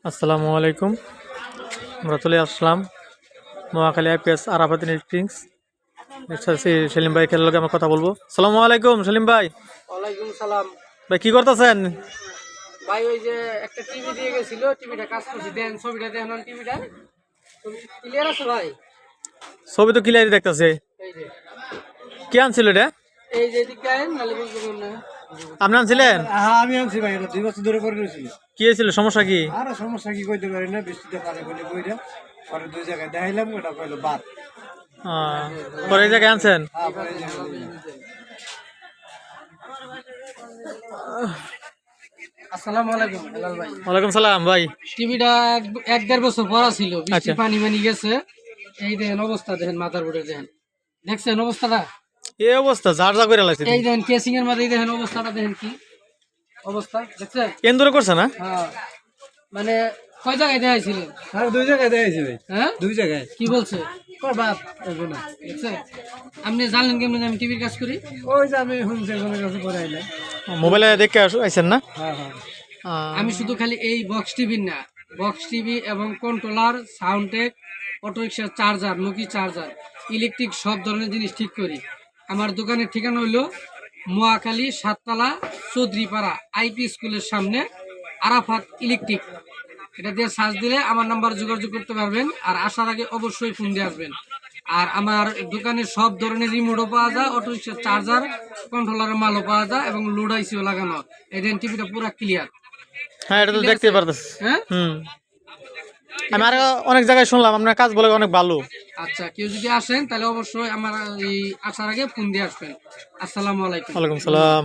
আসসালামু আলাইকুম। আমরা চলে আসলাম নোয়াখালী আইপিএস আরাফাত ইলেকট্রিক্স। সেলিম ভাই খেলার লগে আমরা কথা বলবো। আসসালামু আলাইকুম সেলিম ভাই। ওয়ালাইকুম সালাম। ভাই কি করতেছেন? ভাই ওই যে একটা টিভি দিয়ে গেছিল, টিভিটা কাজ করছি, দেন ছবিটা দেখলাম, টিভিটা ক্লিয়ার আছে ভাই? ছবি তো ক্লিয়ারই দেখতেছে। এই যে কি আনছিল এটা? এই যে দিকটা নালে বুঝবেন না। আপনি আনছিলেন? হ্যাঁ আমি আনছি ভাই, এটা 2 বছর ধরে করে রয়েছি। কি হয়েছিল, সমস্যা কি? আর সমস্যা কি কইতে পারি না, বৃষ্টিতে পারে বলে বইটা পরে 2 জায়গায় দেখাইলাম, ওটা কইলো বাদ। পরে এই জায়গায় আনছেন? হ্যাঁ পরে এই জায়গায়। আসসালামু আলাইকুম হেলাল ভাই। ওয়ালাইকুম সালাম ভাই। টিভিটা 1-1.5 বছর পরা ছিল, বৃষ্টি আচ্ছা। পানি মানি গেছে। এই দেখেন অবস্থা, দেখেন মাথার উপরে দেখেন, দেখছেন অবস্থাটা? এই অবস্থা ঝাড় ঝাড় করে লাগছে। এই দেখেন কেসিং এর মধ্যে, এই দেখেন অবস্থাটা, দেখেন কি অবস্থা দেখছেন? এন্দুরে করছে না? হ্যাঁ, মানে কয় জায়গায় দেখাইছিলেন? আর 2 জায়গায় দেখাইছি ভাই। হ্যাঁ 2 জায়গায় কি বলছে? কর বাদ এগো না। দেখছেন? আপনি জানলেন কেমন আমি টিভির কাজ করি? ওই যে আমি শুনছি একজনের কাছে পরে আইলাম। মোবাইলে দেখে আইছেন না? হ্যাঁ হ্যাঁ। আমি শুধু খালি এই বক্স টিভি না, বক্স টিভি এবং কন্ট্রোলার, সাউন্ডটেক, অটোরিক্সার চার্জার, মুখি চার্জার, ইলেকট্রিক সব ধরনের জিনিস ঠিক করি। আমার দোকানের ঠিকানা হইল মোয়াখালী 7তলা চৌধুরীপাড়া আইপি স্কুলের সামনে আরাফাত ইলেকট্রিক। এটা দিয়ে সার্চ দিলে আমার নাম্বার যোগাযোগ করতে পারবেন। আর আসার আগে অবশ্যই ফোন দিয়ে আসবেন। আর আমার দোকানে সব ধরনের রিমোটও পাওয়া যায়, অটোরিক্সার চার্জার, কন্ট্রোলারের মালও পাওয়া যায় এবং লোড আইসিও লাগানো। এই দেন টিভিটা পুরো ক্লিয়ার। হ্যাঁ, এটা তো দেখতে পারতেছি। হ্যাঁ আমি আর অনেক জায়গায় শুনলাম আপনার কাজ বলে অনেক ভালো। আচ্ছা, কেউ যদি আসেন তাহলে অবশ্যই আমার এই আসার আগে ফোন দিয়ে আসবেন। আসসালামু আলাইকুম। ওয়ালাইকুম সালাম।